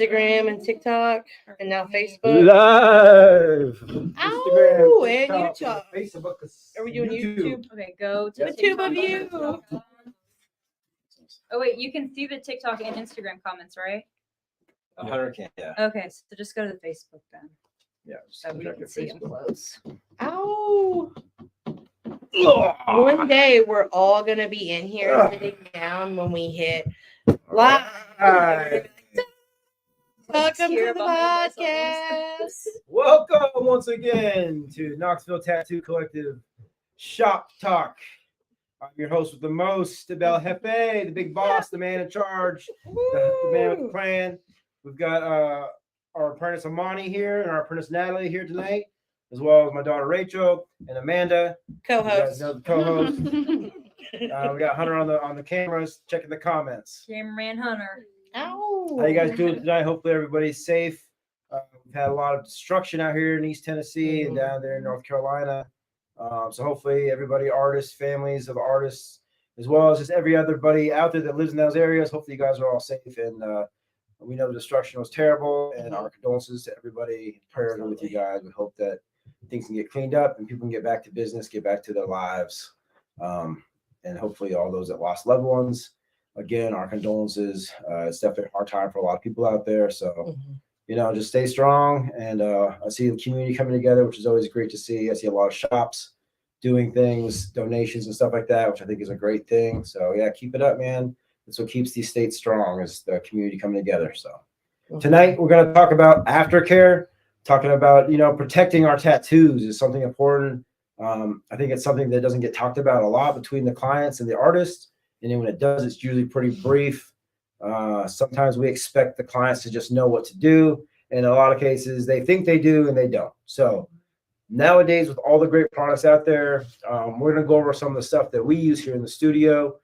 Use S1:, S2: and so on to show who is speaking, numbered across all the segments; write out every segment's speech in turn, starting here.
S1: Instagram and TikTok, and now Facebook.
S2: Live.
S1: Ow, and
S2: TikTok,
S1: YouTube.
S2: Facebook.
S1: Are we doing YouTube?
S3: Okay, go to
S2: Yes.
S1: The tube
S3: TikTok
S1: of you.
S3: comments. Oh wait, you can see the TikTok and Instagram comments, right?
S2: 100 can, yeah.
S3: Okay, so just go to the Facebook then,
S2: Yeah.
S3: so we can see them close.
S1: Ow. One day we're all gonna be in here sitting down when we hit live. Welcome to
S3: Hear
S1: the
S3: about
S1: podcast.
S2: Welcome once again to Knoxville Tattoo Collective Shop Talk. I'm your host with the most, the Bel Jefe, the big boss, the man in charge, the man with the plan. We've got our apprentice Amani here and our apprentice Natalie here tonight, as well as my daughter Rachel and Amanda. You guys
S1: Co-host.
S2: know the co-host. We got Hunter on the cameras, checking the comments.
S3: Cameraman Hunter.
S1: Ow.
S2: How you guys doing tonight? Hopefully everybody's safe. We've had a lot of destruction out here in East Tennessee and down there in North Carolina. So hopefully everybody, artists, families of artists, as well as just everybody out there that lives in those areas. Hopefully you guys are all safe, and we know the destruction was terrible, and our condolences to everybody. Prayers are with you guys. We hope that things can get cleaned up and people can get back to business, get back to their lives. And hopefully all those that lost loved ones, again, our condolences. It's definitely a hard time for a lot of people out there. So, just stay strong. And I see the community coming together, which is always great to see. I see a lot of shops doing things, donations and stuff like that, which I think is a great thing. So yeah, keep it up, man. That's what keeps these states strong, is the community coming together. So tonight we're going to talk about aftercare, talking about, protecting our tattoos is something important. I think it's something that doesn't get talked about a lot between the clients and the artists. And then when it does, it's usually pretty brief. Sometimes we expect the clients to just know what to do. In a lot of cases, they think they do and they don't. So nowadays, with all the great products out there, we're going to go over some of the stuff that we use here in the studio.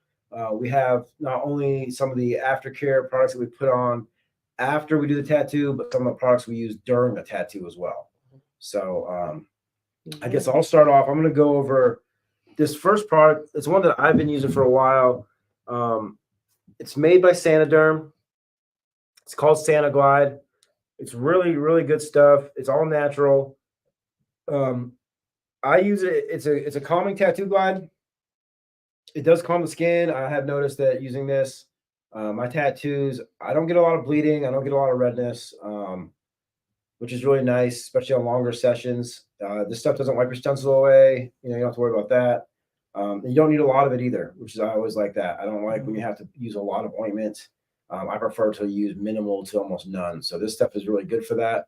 S2: We have not only some of the aftercare products that we put on after we do the tattoo, but some of the products we use during the tattoo as well. So I guess I'll start off. I'm going to go over this first product. It's one that I've been using for a while. It's made by Sanaderm. It's called Santa Glide. It's really, really good stuff. It's all natural. I use it. It's a calming tattoo glide. It does calm the skin. I have noticed that using this, my tattoos, I don't get a lot of bleeding. I don't get a lot of redness, which is really nice, especially on longer sessions. This stuff doesn't wipe your stencil away. You don't have to worry about that. You don't need a lot of it either, which is, I always like that. I don't like when you have to use a lot of ointment. I prefer to use minimal to almost none. So this stuff is really good for that.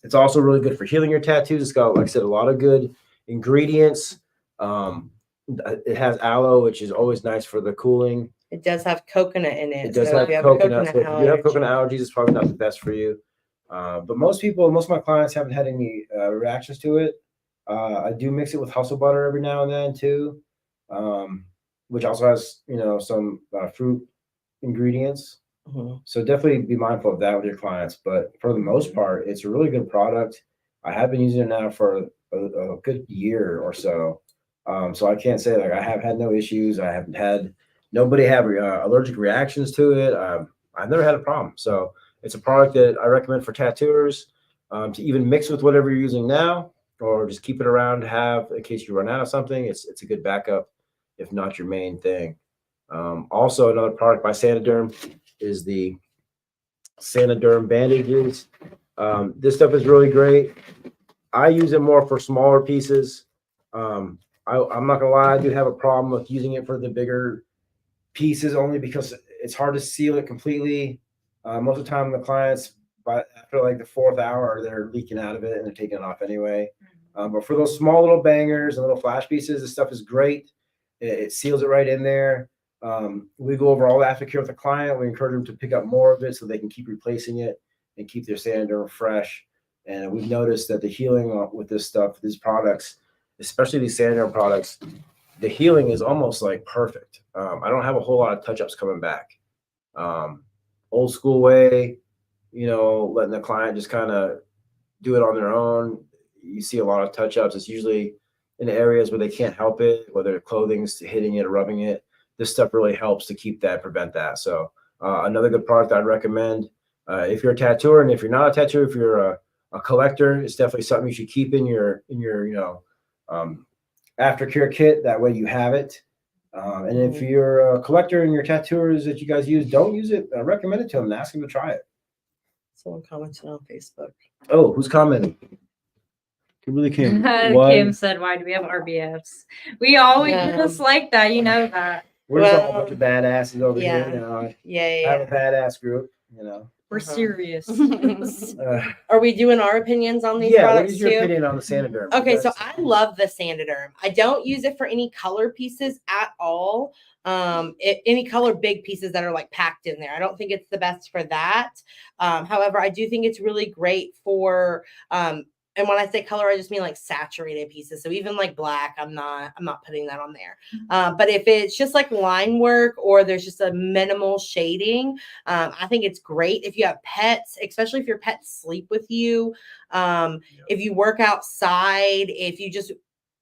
S2: It's also really good for healing your tattoos. It's got, like I said, a lot of good ingredients. It has aloe, which is always nice for the cooling.
S1: It does have coconut in it.
S2: It does
S1: so
S2: have
S1: if you have
S2: coconut. So if you have
S1: allergy.
S2: coconut allergies, it's probably not the best for you. But most of my clients haven't had any reactions to it. I do mix it with hustle butter every now and then too, which also has, some fruit ingredients. So definitely be mindful of that with your clients. But for the most part, it's a really good product. I have been using it now for a good year or so. So I can't say like I have had no issues. I haven't had nobody have allergic reactions to it. I've never had a problem. So it's a product that I recommend for tattooers to even mix with whatever you're using now, or just keep it around to have in case you run out of something. It's a good backup, if not your main thing. Also, another product by Sanaderm is the Sanaderm bandages. This stuff is really great. I use it more for smaller pieces. I'm not gonna lie, I do have a problem with using it for the bigger pieces, only because it's hard to seal it completely. Most of the time, the clients, after like the 4th hour, they're leaking out of it and they're taking it off anyway. But for those small little bangers and little flash pieces, this stuff is great. It seals it right in there. We go over all the aftercare with the client. We encourage them to pick up more of it so they can keep replacing it and keep their Sanaderm fresh. And we've noticed that the healing with this stuff, these products, especially these Sanaderm products, the healing is almost like perfect. I don't have a whole lot of touch-ups coming back. Old school way, letting the client just kind of do it on their own. You see a lot of touch-ups. It's usually in areas where they can't help it, whether clothing's hitting it or rubbing it. This stuff really helps to prevent that. So another good product I'd recommend. If you're a tattooer, and if you're not a tattooer, if you're a collector, it's definitely something you should keep in your aftercare kit. That way you have it. And if you're a collector and your tattooers that you guys use don't use it, recommend it to them and ask them to try it.
S1: Someone commented on Facebook.
S2: Oh, who's commenting? Kimberly Kim.
S3: Kim said, "Why do we have RBFs? We always
S1: Yeah.
S3: just like that, you know that.
S2: We're just all a bunch of badasses over
S1: yeah.
S2: here. You know, I
S1: Yeah.
S2: have a badass group. You know,
S3: We're
S1: Uh-huh.
S3: serious."
S1: Are we doing our opinions on these
S2: yeah. What
S1: products
S2: is your
S1: too?
S2: opinion on the Sanoderm?
S1: Okay, so I love the Sanoderm. I don't use it for any color pieces at all. Any color big pieces that are like packed in there. I don't think it's the best for that. However, I do think it's really great for and when I say color, I just mean like saturated pieces. So even like black, I'm not putting that on there. But if it's just like line work or there's just a minimal shading, I think it's great. If you have pets, especially if your pets sleep with you, if you work outside, if you just,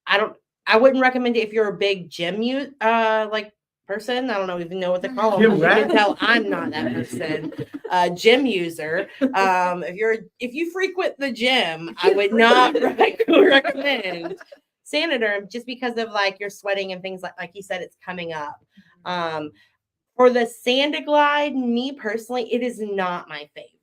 S1: I wouldn't recommend it if you're a big gym like person. I don't even know what they call them. You can tell I'm not that person. Gym user. If you frequent the gym, I would not recommend Sanoderm just because of like your sweating and things like you said, it's coming up. For the Sandiglide, me personally, it is not my favorite.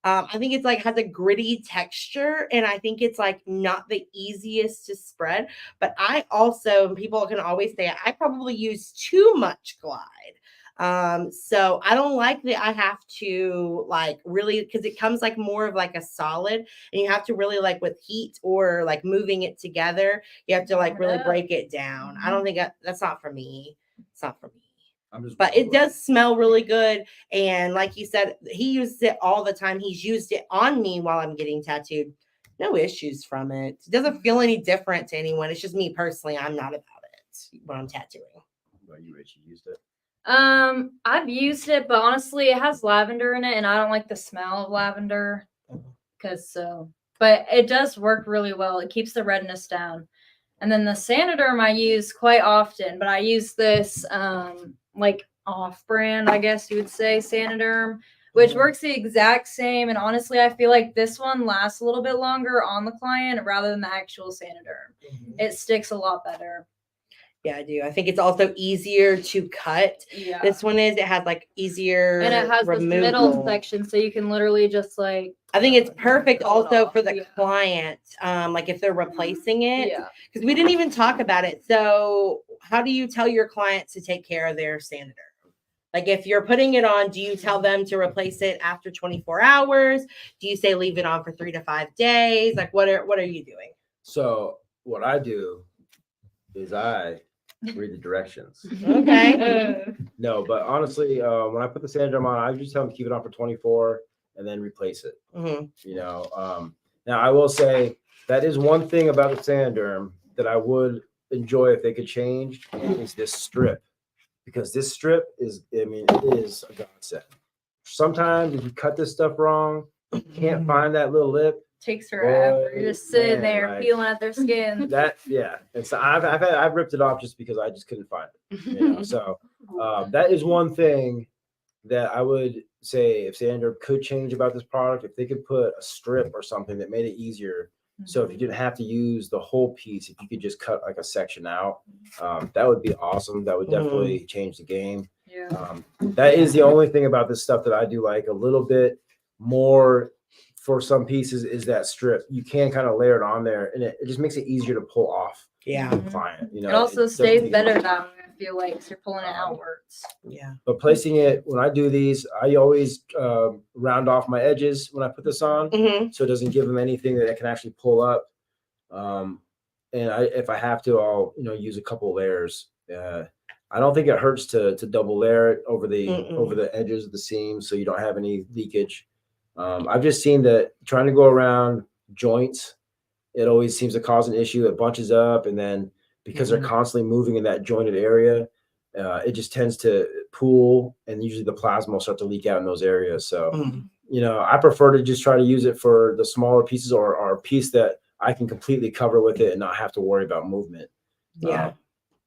S1: I think it's like has a gritty texture, and I think it's like not the easiest to spread. But I also, people can always say I probably use too much Glide. So I don't like that I have to like really, because it comes like more of like a solid, and you have to really like with heat or like moving it together, you have to like really break it down. I don't think that's not for me. It's not for me. But it does smell really good. And like you said, he uses it all the time. He's used it on me while I'm getting tattooed. No issues from it. It doesn't feel any different to anyone. It's just me personally. I'm not about it when I'm tattooing.
S2: Well, you Rich, you used it.
S3: I've used it, but honestly, it has lavender in it, and I don't like the smell of lavender. But it does work really well. It keeps the redness down. And then the Sanoderm I use quite often, but I use this like off-brand, I guess you would say, Sanoderm, which works the exact same. And honestly, I feel like this one lasts a little bit longer on the client rather than the actual Sanoderm. It sticks a lot better.
S1: Yeah, I do. I think it's also easier to cut.
S3: Yeah.
S1: This one is. It has like easier
S3: and it has this middle section, so you can literally just like.
S1: I think it's perfect also for the client, like if they're replacing it.
S3: Yeah.
S1: Because we didn't even talk about it. So how do you tell your clients to take care of their Sanoderm? Like if you're putting it on, do you tell them to replace it after 24 hours? Do you say leave it on for 3 to 5 days? Like what are you doing?
S2: So what I do is I read the directions.
S1: Okay.
S2: No, but honestly, when I put the Sanoderm on, I just tell them to keep it on for 24 and then replace it. You know, now I will say that is one thing about the Sanoderm that I would enjoy if they could change is this strip, because this strip is, I mean, it is a godsend. Sometimes if you cut this stuff wrong, you can't find that little lip.
S3: Takes forever. You're just sitting there
S2: like,
S3: peeling at their skin.
S2: And so I've ripped it off just because I just couldn't find it. You know, so that is one thing that I would say if Sanoderm could change about this product, if they could put a strip or something that made it easier. So if you didn't have to use the whole piece, if you could just cut like a section out, that would be awesome. That would definitely change the game.
S3: Yeah.
S2: That is the only thing about this stuff that I do like a little bit more for some pieces is that strip. You can kind of layer it on there, and it just makes it easier to pull off.
S1: Yeah.
S2: The client, you know,
S3: It also stays better that way, I feel like, because you're pulling it outwards.
S1: Yeah.
S2: But placing it, when I do these, I always round off my edges when I put this on, so it doesn't give them anything that I can actually pull up. And if I have to, I'll use a couple layers. I don't think it hurts to double layer it over the edges of the seams so you don't have any leakage. I've just seen that trying to go around joints, it always seems to cause an issue. It bunches up, and then because they're constantly moving in that jointed area, it just tends to pool, and usually the plasma will start to leak out in those areas. So, I prefer to just try to use it for the smaller pieces or a piece that I can completely cover with it and not have to worry about movement.
S1: Yeah.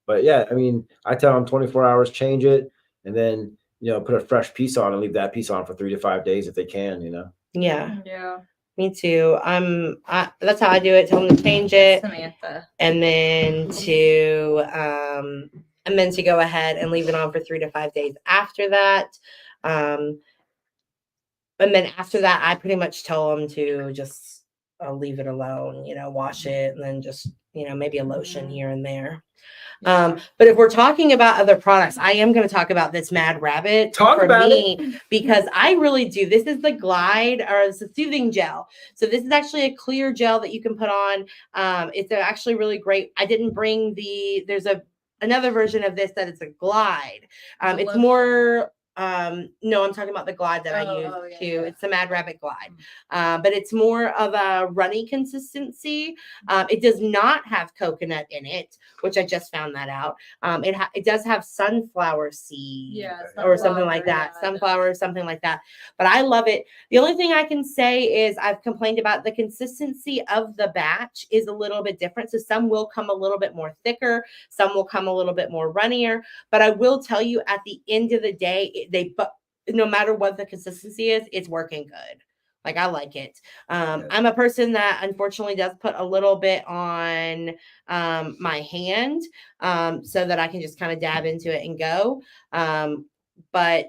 S2: But yeah, I mean, I tell them 24 hours, change it. And then, put a fresh piece on and leave that piece on for 3 to 5 days if they can,
S1: Yeah,
S3: Yeah.
S1: me too. That's how I do it. Tell them to change it,
S3: Samantha.
S1: and then to go ahead and leave it on for 3 to 5 days after that. And then after that, I pretty much tell them to just leave it alone, wash it, and then just, maybe a lotion here and there.
S3: Yeah.
S1: But if we're talking about other products, I am going to talk about this Mad Rabbit because I really do. This is the Glide, or it's a soothing gel. So this is actually a clear gel that you can put on. It's actually really great. I didn't bring there's another version of this that it's a Glide. It's more, no, I'm talking about the Glide that I use too. Yeah. It's the Mad Rabbit Glide. But it's more of a runny consistency. It does not have coconut in it, which I just found that out. It does have sunflower seed or something like that. Sunflower, something like that. But I love it. The only thing I can say is I've complained about the consistency of the batch is a little bit different. So some will come a little bit more thicker. Some will come a little bit more runnier. But I will tell you, at the end of the day, no matter what the consistency is, it's working good. Like, I like it. I'm a person that unfortunately does put a little bit on my hand so that I can just kind of dab into it and go. But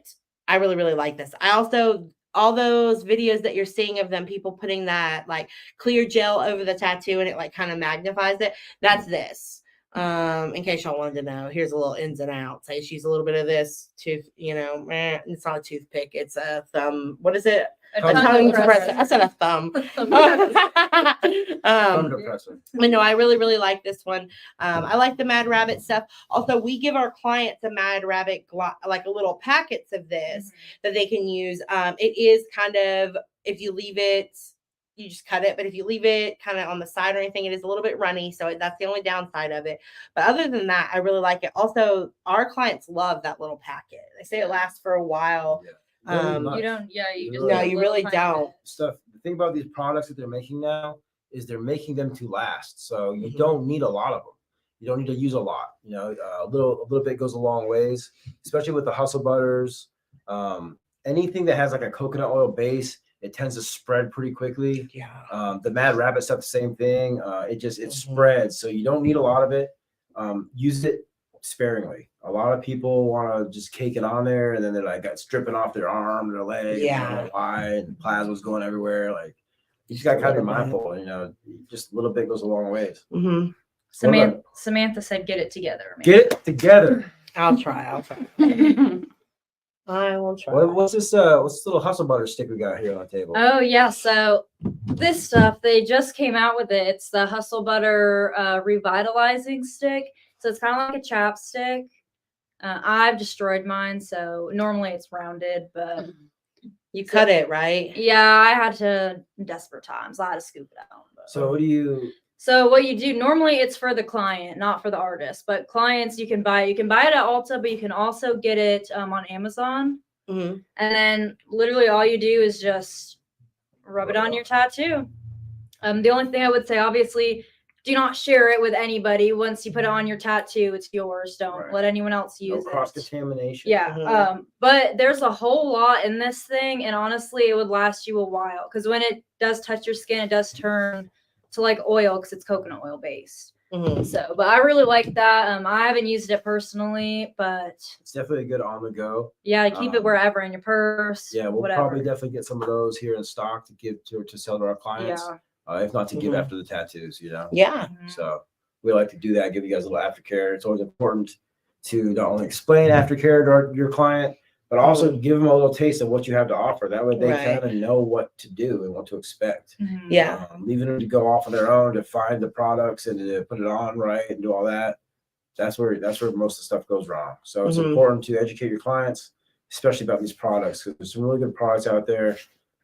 S1: I really, really like this. I also, all those videos that you're seeing of them, people putting that like clear gel over the tattoo and it like kind of magnifies it. That's this. In case y'all wanted to know, here's a little ins and outs. I just use a little bit of this tooth, it's not a toothpick, it's a thumb. What is it? A tongue depressor. I said a thumb. Thumb depressor. But no, I really, really like this one. I like the Mad Rabbit stuff. Also, we give our clients a Mad Rabbit, like a little packets of this that they can use. It is kind of, if you leave it, you just cut it. But if you leave it kind of on the side or anything, it is a little bit runny. So that's the only downside of it. But other than that, I really like it. Also, our clients love that little packet. They say it lasts for a while.
S2: Yeah.
S3: You don't,
S1: you really don't.
S2: The thing about these products that they're making now is they're making them to last. So you don't need a lot of them. You don't need to use a lot. A little bit goes a long ways, especially with the hustle butters. Anything that has like a coconut oil base, it tends to spread pretty quickly.
S1: Yeah.
S2: The Mad Rabbit stuff, the same thing. It spreads, so you don't need a lot of it. Use it sparingly. A lot of people want to just cake it on there, and then they're like stripping off their arm, their leg, and why, and plasma's going everywhere. Like, you just got to kind of be mindful. Just a little bit goes a long ways.
S3: Samantha said, "Get it together."
S2: Man. Get it together.
S1: I'll try. I will try.
S2: What's this little hustle butter stick we got here on the table?
S3: Oh yeah, so this stuff, they just came out with it. It's the Hustle Butter revitalizing stick. So it's kind of like a chapstick. I've destroyed mine, so normally it's rounded, but
S1: you cut it, right?
S3: Yeah, I had to, desperate times, I had to scoop it out. But.
S2: So what you
S3: do, normally it's for the client, not for the artist, but clients you can buy it at Ulta, but you can also get it on Amazon. And then literally all you do is just rub it on your tattoo. The only thing I would say, obviously, do not share it with anybody. Once you put it on your tattoo, it's yours. Don't let anyone else use it.
S2: No cross-contamination.
S3: Yeah. But there's a whole lot in this thing, and honestly, it would last you a while, because when it does touch your skin, it does turn to like oil because it's coconut oil based. So, but I really like that. I haven't used it personally, but
S2: it's definitely a good on the go.
S3: Yeah, keep it wherever, in your purse.
S2: Yeah, we'll probably definitely get some of those here in stock to give to sell to our clients.
S3: Yeah.
S2: If not to give after the tattoos,
S1: Yeah.
S2: So we like to do that, give you guys a little aftercare. It's always important to not only explain aftercare to your client, but also give them a little taste of what you have to offer. That way they kind of know what to do and what to expect.
S1: Yeah.
S2: Leaving them to go off on their own to find the products and to put it on right and do all that. That's where most of the stuff goes wrong. So it's important to educate your clients, especially about these products, because there's some really good products out there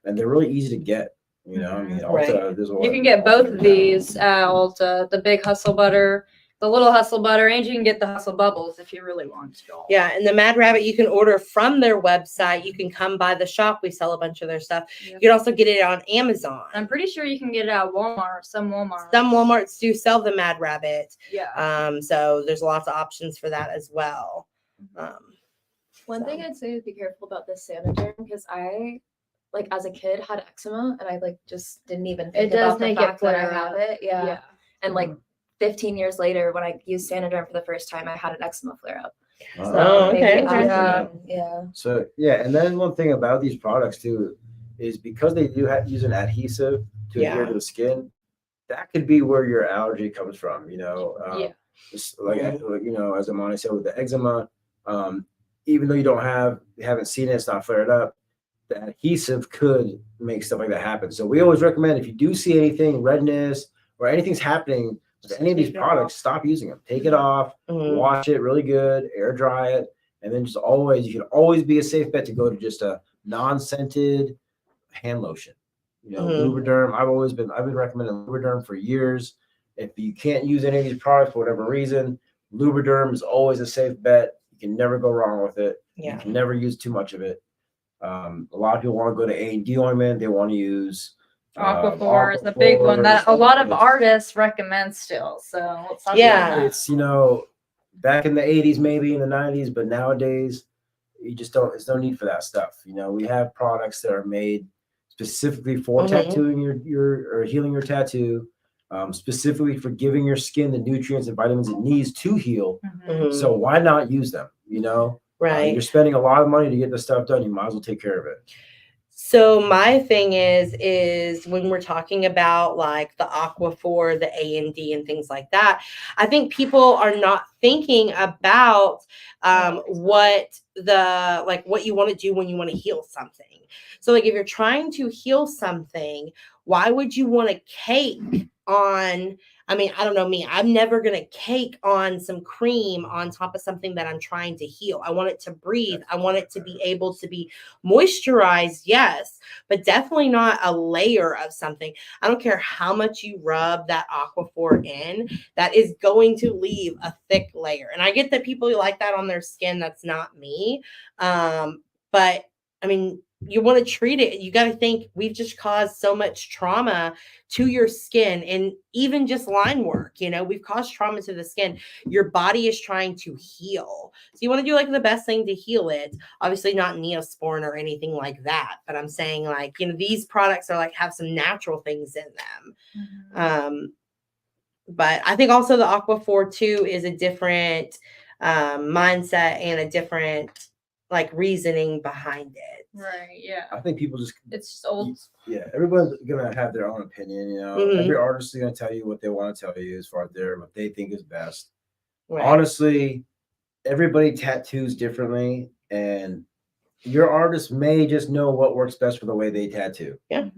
S2: and they're really easy to get. Ulta,
S3: you can get both of these at Ulta, the big Hustle Butter, the little Hustle Butter, and you can get the Hustle Bubbles if you really want to.
S1: Yeah, and the Mad Rabbit you can order from their website. You can come by the shop. We sell a bunch of their stuff. Yep. You can also get it on Amazon.
S3: I'm pretty sure you can get it at Walmart. Some
S1: Walmarts do sell the Mad Rabbit.
S3: Yeah.
S1: So there's lots of options for that as well.
S4: One thing I'd say is be careful about this Saniderm because I, like, as a kid had eczema and I like just didn't even think
S3: does
S4: about the
S3: make it
S4: fact that I
S3: flare
S4: have
S3: up.
S4: it. Yeah. And like 15 years later, when I used Saniderm for the first time, I had an eczema flare up. So
S1: Oh,
S4: maybe
S1: okay.
S4: yeah.
S2: So yeah, and then one thing about these products too is because they do use an adhesive to adhere to the skin, that could be where your allergy comes from. Like as Amani said with the eczema, even though you haven't seen it, it's not flared up. The adhesive could make stuff like that happen. So we always recommend if you do see anything, redness or anything's happening with any of these products, stop using them. Take it off, wash it really good, air dry it, and then you can always be a safe bet to go to just a non-scented hand lotion. Lubriderm. I've been recommending Lubriderm for years. If you can't use any of these products for whatever reason, Lubriderm is always a safe bet. You can never go wrong with it. You can never use too much of it. A lot of people want to go to A&D ointment. They want to use
S3: Aquaphor is the big one that a lot of artists recommend still. So let's talk about that.
S2: It's back in the 80s, maybe in the 90s, but nowadays you just don't. There's no need for that stuff. We have products that are made specifically for tattooing or healing your tattoo, specifically for giving your skin the nutrients and vitamins it needs to heal. So why not use them?
S1: Right.
S2: You're spending a lot of money to get this stuff done. You might as well take care of it.
S1: So my thing is when we're talking about like the Aquaphor, the A&D and things like that, I think people are not thinking about what you want to do when you want to heal something. So like if you're trying to heal something, why would you want to cake on? I mean, I don't know me. I'm never going to cake on some cream on top of something that I'm trying to heal. I want it to breathe. I want it to be able to be moisturized, yes, but definitely not a layer of something. I don't care how much you rub that Aquaphor in, that is going to leave a thick layer. And I get that people like that on their skin. That's not me. But I mean, you want to treat it. You got to think we've just caused so much trauma to your skin and even just line work. We've caused trauma to the skin. Your body is trying to heal. So you want to do like the best thing to heal it. Obviously not Neosporin or anything like that. But I'm saying like, these products are like have some natural things in them. But I think also the Aquaphor too is a different mindset and a different like reasoning behind it.
S3: Right. Yeah.
S2: I think people
S3: it's just old.
S2: Yeah. Everyone's gonna have their own opinion. Every artist is gonna tell you what they want to tell you as far as what they think is best. Right. Honestly, everybody tattoos differently, and your artist may just know what works best for the way they tattoo.
S1: Yeah.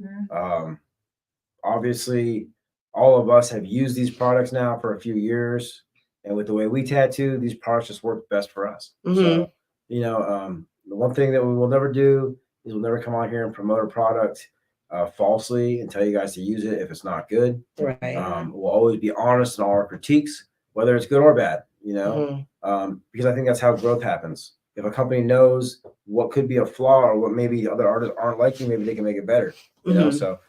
S2: Obviously, all of us have used these products now for a few years, and with the way we tattoo, these products just work best for us. So, the one thing that we will never do is we'll never come out here and promote a product falsely and tell you guys to use it if it's not good.
S1: Right.
S2: We'll always be honest in all our critiques, whether it's good or bad, because I think that's how growth happens. If a company knows what could be a flaw or what maybe other artists aren't liking, maybe they can make it better. So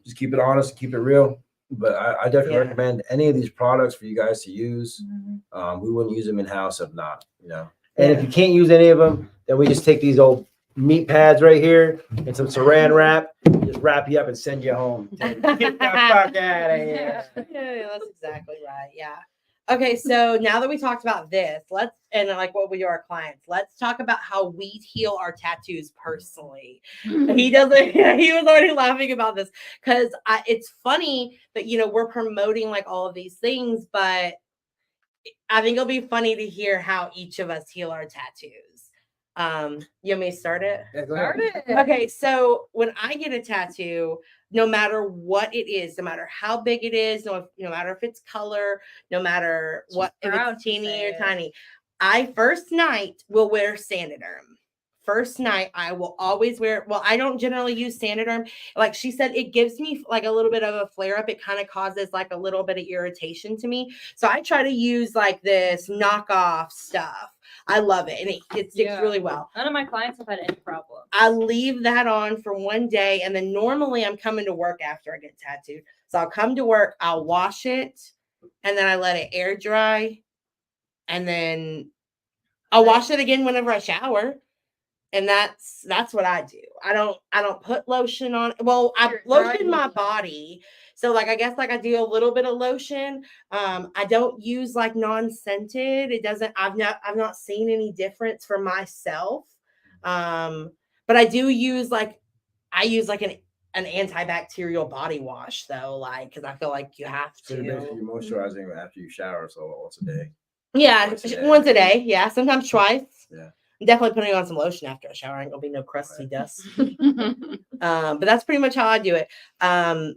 S2: just keep it honest, keep it real. But I definitely recommend any of these products for you guys to use. We wouldn't use them in-house if not, And if you can't use any of them, then we just take these old meat pads right here and some saran wrap, just wrap you up and send you home. Get the fuck out of here.
S1: Yeah, that's exactly right. Yeah. Okay, so now that we talked about this, what we do our clients, let's talk about how we heal our tattoos personally. He was already laughing about this because it's funny that, we're promoting like all of these things, but I think it'll be funny to hear how each of us heal our tattoos. You want me to start it?
S2: Yeah, go ahead.
S1: Okay, so when I get a tattoo, no matter what it is, no matter how big it is, no matter if it's color, no matter what, if it's teeny or tiny, I first night will wear Saniderm. First night, I will always wear. Well, I don't generally use Saniderm. Like she said, it gives me like a little bit of a flare up. It kind of causes like a little bit of irritation to me. So I try to use like this knockoff stuff. I love it. And it sticks really well.
S3: None of my clients have had any problem.
S1: I leave that on for one day. And then normally I'm coming to work after I get tattooed. So I'll come to work, I'll wash it, and then I let it air dry. And then I'll wash it again whenever I shower. And that's what I do. I don't put lotion on. Well, I
S3: Your
S1: lotion my
S3: body.
S1: body. So like I guess like I do a little bit of lotion. I don't use like non-scented. It doesn't I've not seen any difference for myself. But I do use like I use like an antibacterial body wash though, like because I feel like you have
S2: So
S1: to.
S2: you're basically moisturizing after you shower, so once a day.
S1: Yeah,
S2: Once a day.
S1: once a day. Yeah, sometimes twice.
S2: Yeah.
S1: I'm definitely putting on some lotion after a shower. Ain't gonna be no crusty dust. But that's pretty much how I do it. I'm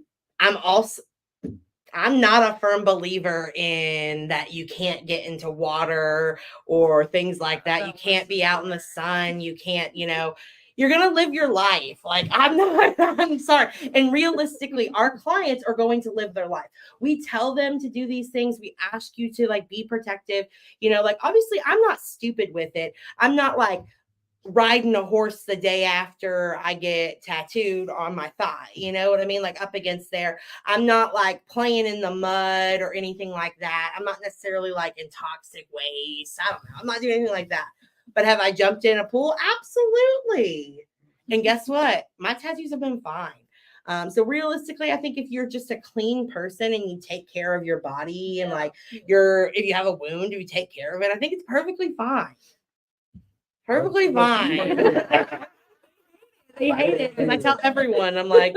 S1: not a firm believer in that you can't get into water or things like that. You can't be out in the sun. You can't, you're going to live your life. Like I'm sorry. And realistically, our clients are going to live their life. We tell them to do these things. We ask you to like be protective, like obviously I'm not stupid with it. I'm not like riding a horse the day after I get tattooed on my thigh. You know what I mean? Like up against there. I'm not like playing in the mud or anything like that. I'm not necessarily like in toxic waste. I don't know. I'm not doing anything like that. But have I jumped in a pool? Absolutely. And guess what? My tattoos have been fine. So realistically, I think if you're just a clean person and you take care of your body and like if you have a wound, you take care of it, I think it's perfectly fine. Perfectly fine. They hate it because I tell everyone, I'm like,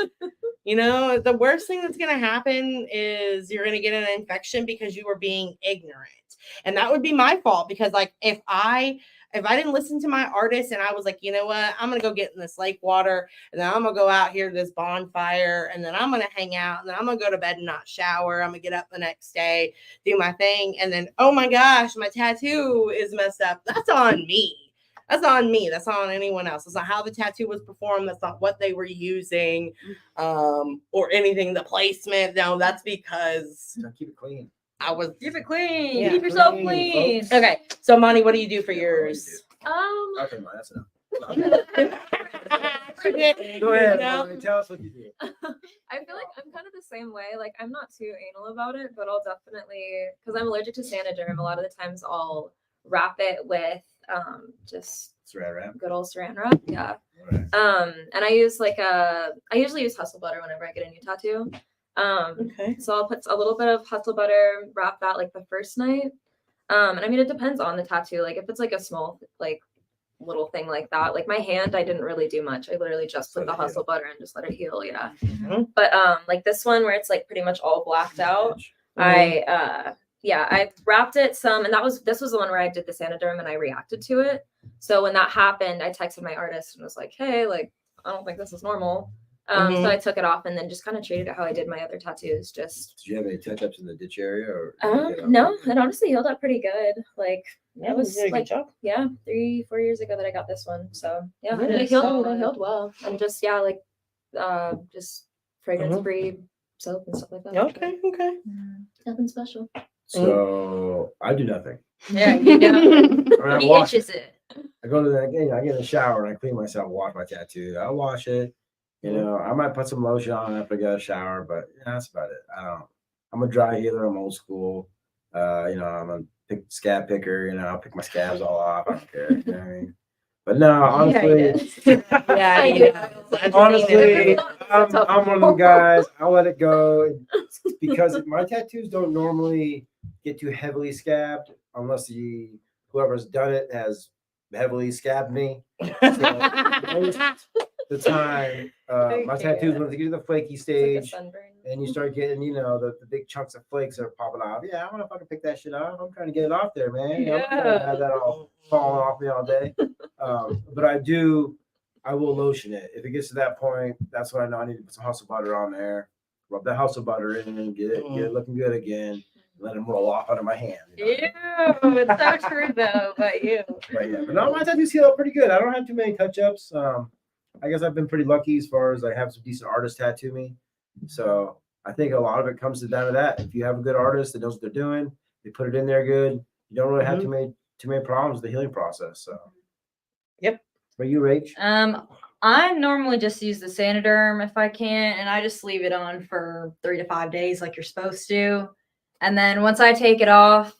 S1: the worst thing that's going to happen is you're going to get an infection because you were being ignorant. And that would be my fault because like if I didn't listen to my artist and I was like, you know what, I'm going to go get in this lake water and then I'm going to go out here to this bonfire and then I'm going to hang out and then I'm going to go to bed and not shower. I'm going to get up the next day, do my thing. And then, oh my gosh, my tattoo is messed up. That's on me. That's on me. That's not on anyone else. It's not how the tattoo was performed. That's not what they were using, or anything. The placement. No, that's because
S2: Keep it clean.
S1: I was
S3: Keep it clean.
S1: Yeah.
S3: Keep yourself
S2: Clean,
S3: clean.
S2: folks.
S1: okay. So, Monty, what do you do for
S2: Yeah,
S1: yours?
S2: Okay, man, that's enough.
S1: Go
S2: Go ahead, Molly, tell us what you do.
S4: I feel like I'm kind of the same way. Like I'm not too anal about it, but I'll definitely because I'm allergic to Sanoderm. A lot of the times I'll wrap it with just
S2: Saran wrap.
S4: good old Saran wrap. Yeah.
S2: Right.
S4: And I usually use hustle butter whenever I get a new tattoo.
S1: Okay.
S4: So I'll put a little bit of hustle butter, wrap that like the first night. And I mean, it depends on the tattoo. Like if it's like a small, like little thing like that, like my hand, I didn't really do much. I literally just put the hustle butter and just let it heal. Yeah.
S1: Mhm.
S4: But like this one where it's like pretty much all blacked out,
S1: Mhm.
S4: I wrapped it some, and this was the one where I did the Sanoderm and I reacted to it. So when that happened, I texted my artist and was like, hey, like, I don't think this is normal.
S1: Mhm.
S4: So I took it off and then just kind of treated it how I did my other tattoos. Just
S2: Did you have any touch-ups in the ditch area, or?
S4: no, it honestly healed up pretty good. Like
S1: Yeah,
S4: it was
S1: you did a
S4: like
S1: good job.
S4: 3-4 years ago that I got this one. So yeah,
S1: Yeah,
S4: it healed.
S3: solid.
S4: It healed well, and just just fragrance-free soap and stuff like that.
S1: Okay. Okay.
S4: Nothing special.
S2: So I do nothing.
S3: Yeah, you know.
S2: I mean, I
S3: He
S2: wash it.
S3: itches it.
S2: I go to I get in the shower and I clean myself, wash my tattoo. I wash it. I might put some lotion on after I get a shower, but that's about it. I'm a dry healer. I'm old school. I'm a scab picker. I'll pick my scabs all off. I don't care. You know what I mean? But no, honestly,
S1: Yeah.
S4: I do.
S2: honestly,
S4: That's
S2: I'm one of them guys. I'll let it go because my tattoos don't normally get too heavily scabbed unless whoever's done it has heavily scabbed me. The time my tattoos, when they get to the flaky
S4: It's like a
S2: stage
S4: sunburn.
S2: and you start getting the big chunks of flakes that are popping off, I want to fucking pick that shit off. I'm trying to get it off there, man. I'm not trying to have that all falling off me all day. But I will lotion it if it gets to that point. That's when I know I need to put some hustle butter on there, rub that hustle butter in and get it looking good again. Let them roll off out of my hand.
S3: Ew, it's so true though about you.
S2: But no, my tattoos heal up pretty good. I don't have too many touch-ups. I guess I've been pretty lucky as far as I have some decent artists tattoo me. So I think a lot of it comes down to that. If you have a good artist that knows what they're doing, they put it in there good. You don't really have too many problems with the healing process. So
S1: Yep.
S2: But you, Rach?
S3: I normally just use the Sanoderm if I can, and I just leave it on for 3 to 5 days like you're supposed to. And then once I take it off,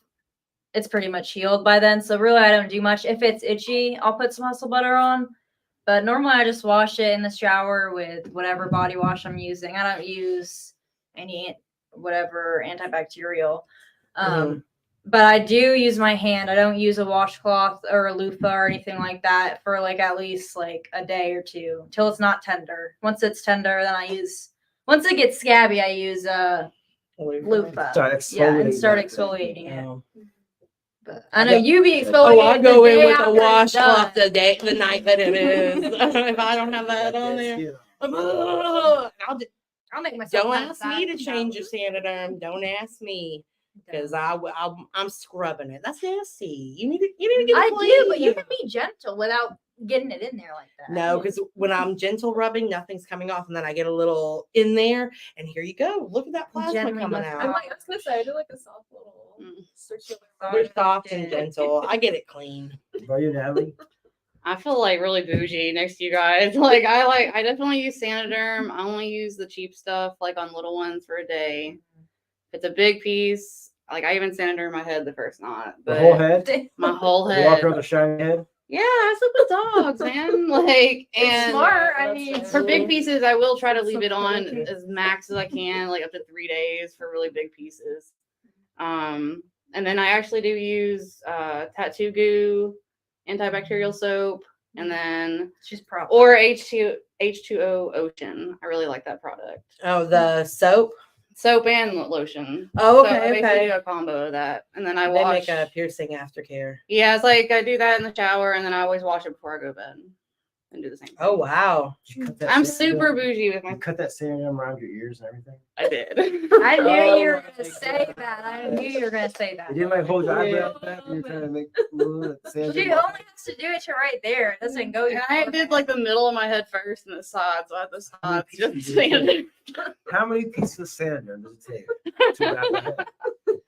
S3: it's pretty much healed by then. So really, I don't do much. If it's itchy, I'll put some hustle butter on. But normally, I just wash it in the shower with whatever body wash I'm using. I don't use any whatever antibacterial. But I do use my hand. I don't use a washcloth or a loofah or anything like that for like at least like a day or two till it's not tender. Once it's tender, then once it gets scabby, I use a loofah. And start exfoliating it. But I know you be exfoliating.
S1: Oh, I go
S3: the
S1: in
S3: day
S1: with a
S3: after it's
S1: washcloth
S3: done.
S1: the night that it is. If I don't have that on there,
S3: I'll make myself.
S1: don't ask me to change your Sanoderm. Don't ask me. Because I'm scrubbing it. That's nasty. You need to get
S3: I
S1: it
S3: do,
S1: clean.
S3: but you can be gentle without getting it in there like that.
S1: No, because when I'm gentle rubbing, nothing's coming off, and then I get a little in there, and here you go. Look at that plasma
S3: Generally
S1: coming
S3: left
S1: out.
S4: I'm like, I was gonna say I do like a soft little circular.
S1: We're soft and gentle. I get it clean.
S2: Are you, Natalie?
S5: I feel like really bougie next to you guys. I definitely use Sanoderm. I only use the cheap stuff like on little ones for a day. If it's a big piece, like I even Sanoderm my head the first night.
S2: The whole head?
S5: My whole
S2: You walk
S5: head.
S2: around with a shiny head?
S5: Yeah, I sleep with dogs, man. Like, and
S3: smart. I
S4: That's
S3: mean,
S5: for big pieces, I will try to
S3: That's
S5: leave it
S3: so
S5: on
S3: cute.
S5: as max as I can, like up to 3 days for really big pieces. And then I actually do use tattoo goo, antibacterial soap, and then
S3: she's proper.
S5: or H2O Ocean. I really like that product.
S1: Oh, the soap.
S5: Soap and lotion.
S1: Oh,
S5: So I
S1: okay,
S5: basically
S1: okay.
S5: do a combo of that, and then I
S1: They
S5: wash.
S1: make a piercing aftercare.
S5: Yeah, it's like I do that in the shower, and then I always wash it before I go to bed, and do the same thing.
S1: Oh wow.
S2: You cut that
S5: I'm
S2: sand
S5: super
S2: down-
S5: bougie with my.
S2: You cut that Sanoderm around your ears and everything?
S5: I did.
S3: I knew
S1: Oh,
S3: you were
S1: my
S3: gonna say
S1: God.
S3: that. I knew you were gonna say that.
S2: You didn't like hold your
S5: Yeah.
S2: eyebrows back and you're trying to make move the Sanoderm?
S3: She only has to do it to right there. It doesn't go.
S5: And I did like the middle of my head first and the sides. So I had the sides just standing.
S2: How many pieces of Sanoderm does it take to wrap a head?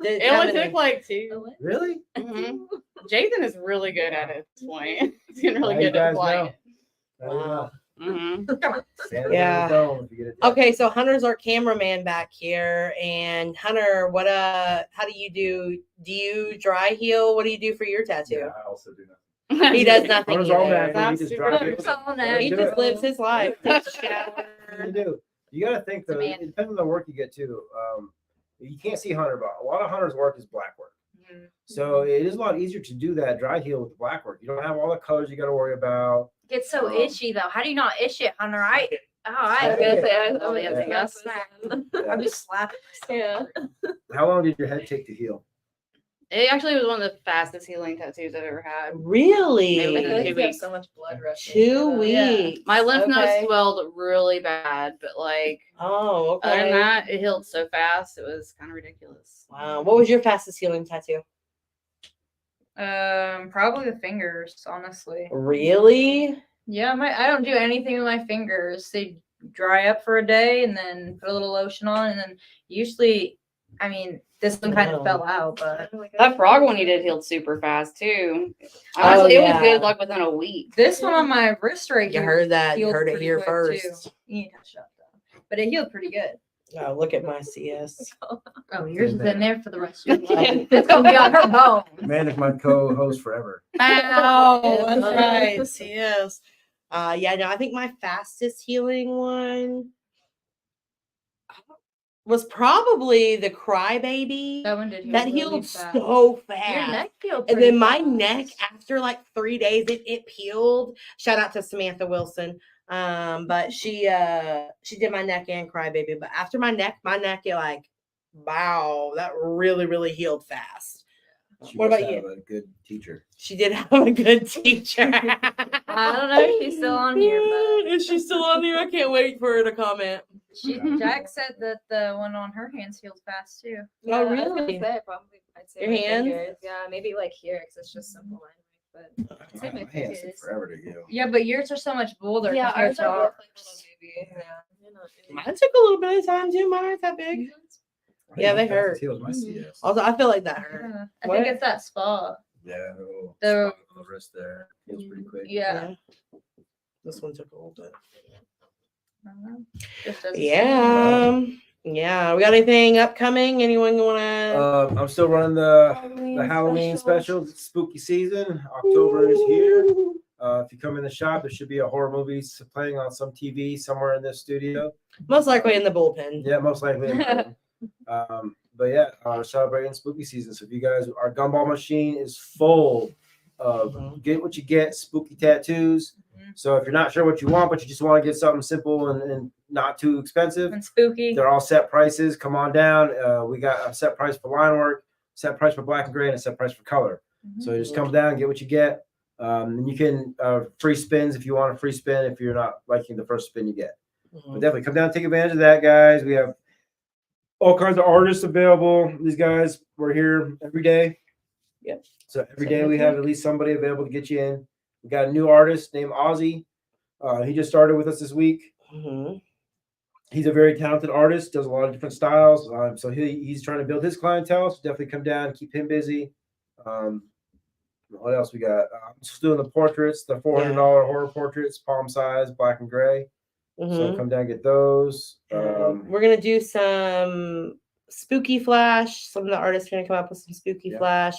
S5: It only took like 2.
S2: Really?
S5: Mm-hmm. Jathan is really good at it at this point. He's getting really
S2: Now you
S5: good at
S2: guys
S5: applying
S2: know.
S5: it.
S2: There you go.
S5: Mm-hmm.
S2: Sanoderm
S1: Yeah.
S2: dome if you get it done.
S1: Okay, so Hunter's our cameraman back here, and Hunter, what how do you do? Do you dry heal? What do you do for your tattoo?
S6: Yeah, I also do that.
S1: He does nothing.
S2: Hunter's all
S1: either.
S2: natural. He just dry
S5: Super-
S2: heals.
S3: It's all
S2: Let him
S3: natural.
S1: He
S2: do
S1: just
S2: it.
S1: lives his life.
S2: What to do. You got to think though.
S3: Demand.
S2: It depends on the work you get too. You can't see Hunter, but a lot of Hunter's work is black work. So it is a lot easier to do that dry heal with the black work. You don't have all the colors you got to worry about.
S3: It's so itchy though. How do you not itch it, Hunter?
S4: I was gonna say I'm
S5: Oh, yeah,
S4: gonna
S5: that's
S3: I'm just slapping.
S4: Yeah.
S2: How long did your head take to heal?
S5: It actually was one of the fastest healing tattoos I've ever had.
S1: Really?
S5: Maybe
S4: I feel like
S5: 2
S4: you have
S5: weeks.
S4: so much blood rushing.
S1: 2
S3: Yeah.
S1: weeks.
S5: My lymph
S1: Okay.
S5: nodes swelled really bad, but like
S1: Oh, okay.
S5: other than that, it healed so fast. It was kind of ridiculous.
S1: Wow. What was your fastest healing tattoo?
S3: Probably the fingers, honestly.
S1: Really?
S3: Yeah, I don't do anything with my fingers. They dry up for a day and then put a little lotion on, and then usually, I mean, this one kind of
S1: Wow.
S3: fell out, but
S5: That frog one you did healed super fast too. Honestly, it was
S1: yeah.
S5: good like within a week.
S3: this one on my wrist right
S1: You
S3: here.
S1: heard that. You
S3: healed
S1: heard it
S3: pretty
S1: here
S3: quick,
S1: first.
S3: too. You need to shut up. But it healed pretty good.
S1: Oh, look at my CS.
S3: Oh, yours is in there for the rest of your
S5: Yeah.
S3: life. It's gonna be on her bone.
S2: Amanda, my co-host forever.
S1: Wow, that's
S3: Yes.
S1: right. CS. Yeah, no, I think my fastest healing one was probably the crybaby.
S3: That one did heal
S1: That
S3: really
S1: healed
S3: fast.
S1: so
S3: Your
S1: fast.
S3: neck healed
S1: And
S3: pretty
S1: then my
S3: fast.
S1: neck, after like 3 days, it peeled. Shout out to Samantha Wilson. But she did my neck and crybaby. But after my neck, it like, wow, that really, really healed fast.
S2: She
S1: What
S2: must
S1: about
S2: have a good teacher.
S1: She did have a good teacher.
S3: I don't know if she's still on here, but
S1: Is she still on here? I can't wait for her to comment.
S3: Jack said that the one on her hands healed fast too.
S4: Yeah,
S1: Oh,
S4: I was gonna
S1: really?
S4: say, probably I'd say
S1: Your
S4: my
S1: hands?
S4: fingers. Yeah, maybe like here because it's just simple line work, but I'd say
S2: My
S4: my
S2: hands took
S4: fingers.
S2: forever to heal.
S3: Yeah, but yours are so much bolder.
S4: Yeah,
S3: compared
S4: ours
S3: to
S4: are both like
S3: ours.
S4: little baby. Yeah, you're not really-
S1: Mine took a little bit of time too. Mine aren't that big. Yeah, they hurt.
S2: Heals my CS.
S1: Also, I feel like that hurt.
S3: Yeah, I
S1: What?
S3: think it's that spot.
S2: Yeah, a little
S3: The-
S2: spot on the wrist there. Heals pretty quick.
S3: Yeah.
S1: This one took a little bit.
S3: Just doesn't
S1: Yeah. Yeah. We got anything upcoming? Anyone want to?
S2: I'm still running the the Halloween special, spooky season. October is here. If you come in the shop, there should be a horror movie playing on some TV somewhere in this studio.
S1: Most likely in the bullpen.
S2: Yeah, most likely. But yeah, celebrating spooky season. So if you guys, our gumball machine is full of get what you get, spooky tattoos. So if you're not sure what you want, but you just want to get something simple and not too expensive,
S3: And spooky.
S2: they're all set prices. Come on down. We got a set price for line work, set price for black and gray, and a set price for color. So just come down, get what you get. And you can free spins if you want a free spin if you're not liking the first spin you get. But definitely come down and take advantage of that, guys. We have all kinds of artists available. These guys, we're here every day.
S1: Yep.
S2: So every day we have at least somebody available to get you in. We got a new artist named Ozzy. He just started with us this week. He's a very talented artist, does a lot of different styles. So he's trying to build his clientele. So definitely come down and keep him busy. What else we got? I'm just doing the portraits, the $400 horror portraits, palm size, black and gray. So come down and get those.
S1: We're gonna do some spooky flash. Some of the artists are gonna come up with some spooky flash.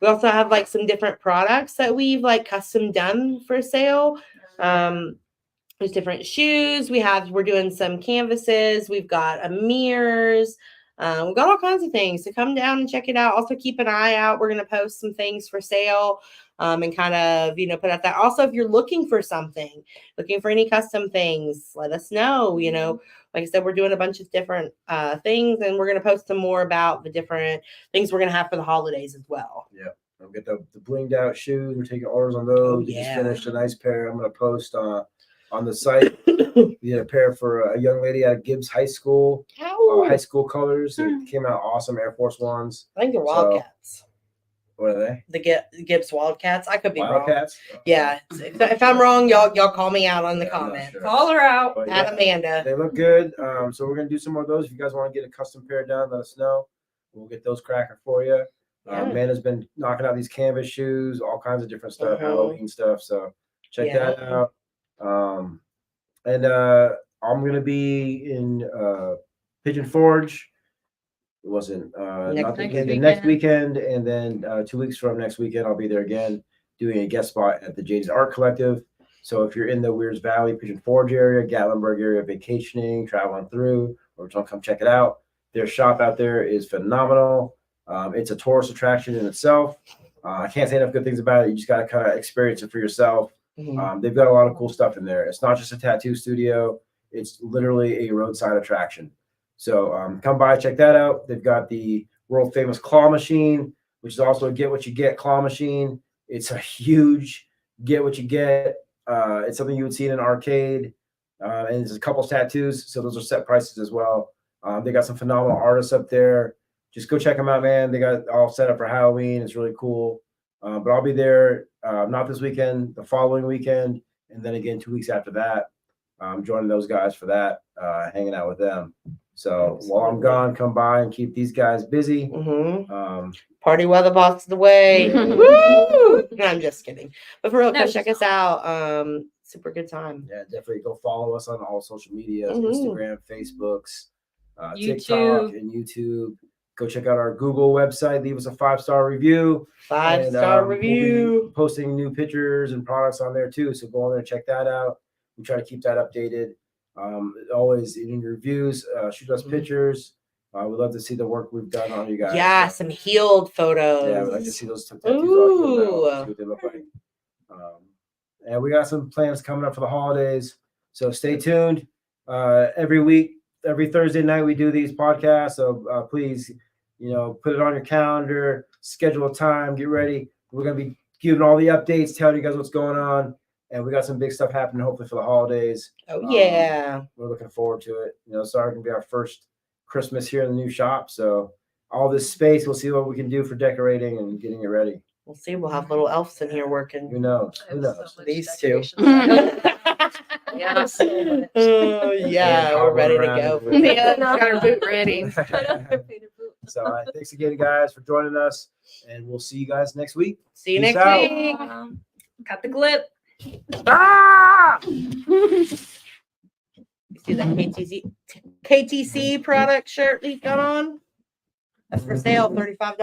S1: We also have like some different products that we've like custom done for sale. There's different shoes. We're doing some canvases. We've got mirrors. We've got all kinds of things. So come down and check it out. Also keep an eye out. We're gonna post some things for sale. And kind of, put out that. Also, if you're looking for something, looking for any custom things, let us know. Like I said, we're doing a bunch of different things, and we're going to post some more about the different things we're going to have for the holidays as well.
S2: Yeah. I'll get the blinged out shoes. We're taking orders on those. We just finished a nice pair. I'm going to post on the site. We did a pair for a young lady at Gibbs High School. High school colors. It came out awesome. Air Force Ones.
S1: I think they're Wildcats.
S2: What are they?
S1: The Gibbs Wildcats. I could be
S2: Wildcats?
S1: wrong. Yeah. If I'm wrong, y'all call me out on the comment.
S2: Sure.
S3: Call her out.
S2: But
S1: At Amanda.
S2: They look good. So we're gonna do some more of those. If you guys want to get a custom pair done, let us know. We'll get those cracking for you. Amanda's been knocking out these canvas shoes, all kinds of different stuff, Halloween stuff. So check that out. And I'm gonna be in Pigeon Forge. It wasn't next weekend, and then 2 weeks from next weekend, I'll be there again doing a guest spot at the Jaded Art Collective. So if you're in the Weirs Valley, Pigeon Forge area, Gatlinburg area, vacationing, traveling through, or just come check it out, their shop out there is phenomenal. It's a tourist attraction in itself. I can't say enough good things about it. You just got to kind of experience it for yourself. They've got a lot of cool stuff in there. It's not just a tattoo studio. It's literally a roadside attraction. So come by, check that out. They've got the world famous claw machine, which is also a get what you get claw machine. It's a huge get what you get. It's something you would see in an arcade. And there's a couple tattoos. So those are set prices as well. They got some phenomenal artists up there. Just go check them out, man. They got it all set up for Halloween. It's really cool. But I'll be there not this weekend, the following weekend. And then again, 2 weeks after that, I'm joining those guys for that, hanging out with them. So while I'm gone, come by and keep these guys busy.
S1: Party while the boss is away. Woo! No, I'm just kidding. But for real, go check us out. Super good time.
S2: Yeah, definitely go follow us on all social media, Instagram, Facebooks,
S3: YouTube.
S2: TikTok, and YouTube. Go check out our Google website. Leave us a 5-star review.
S1: 5-star review.
S2: We'll be posting new pictures and products on there too. So go on there and check that out. We try to keep that updated. Always in your reviews, shoot us pictures. We'd love to see the work we've done on you guys.
S1: Yeah, some healed photos.
S2: Yeah, we'd like to see those tattoos all healed out, see what they look like. And we got some plans coming up for the holidays. So stay tuned. Every week, every Thursday night, we do these podcasts. So please, put it on your calendar, schedule a time, get ready. We're going to be giving all the updates, telling you guys what's going on. And we got some big stuff happening, hopefully, for the holidays.
S1: Oh, yeah.
S2: We're looking forward to it. Sorry, going to be our first Christmas here in the new shop. So all this space, we'll see what we can do for decorating and getting it ready.
S1: We'll see. We'll have little elves in here working.
S2: Who knows? Who knows?
S4: So
S1: These two.
S4: Yeah, so much.
S1: Oh, yeah. We're ready to go.
S5: Yeah, got our boot ready.
S2: So thanks again, guys, for joining us. And we'll see you guys next week.
S1: See you
S2: Peace
S1: next
S2: out.
S1: week.
S3: Cut the clip.
S1: You see that KTC product shirt he's got on? That's for sale, $35.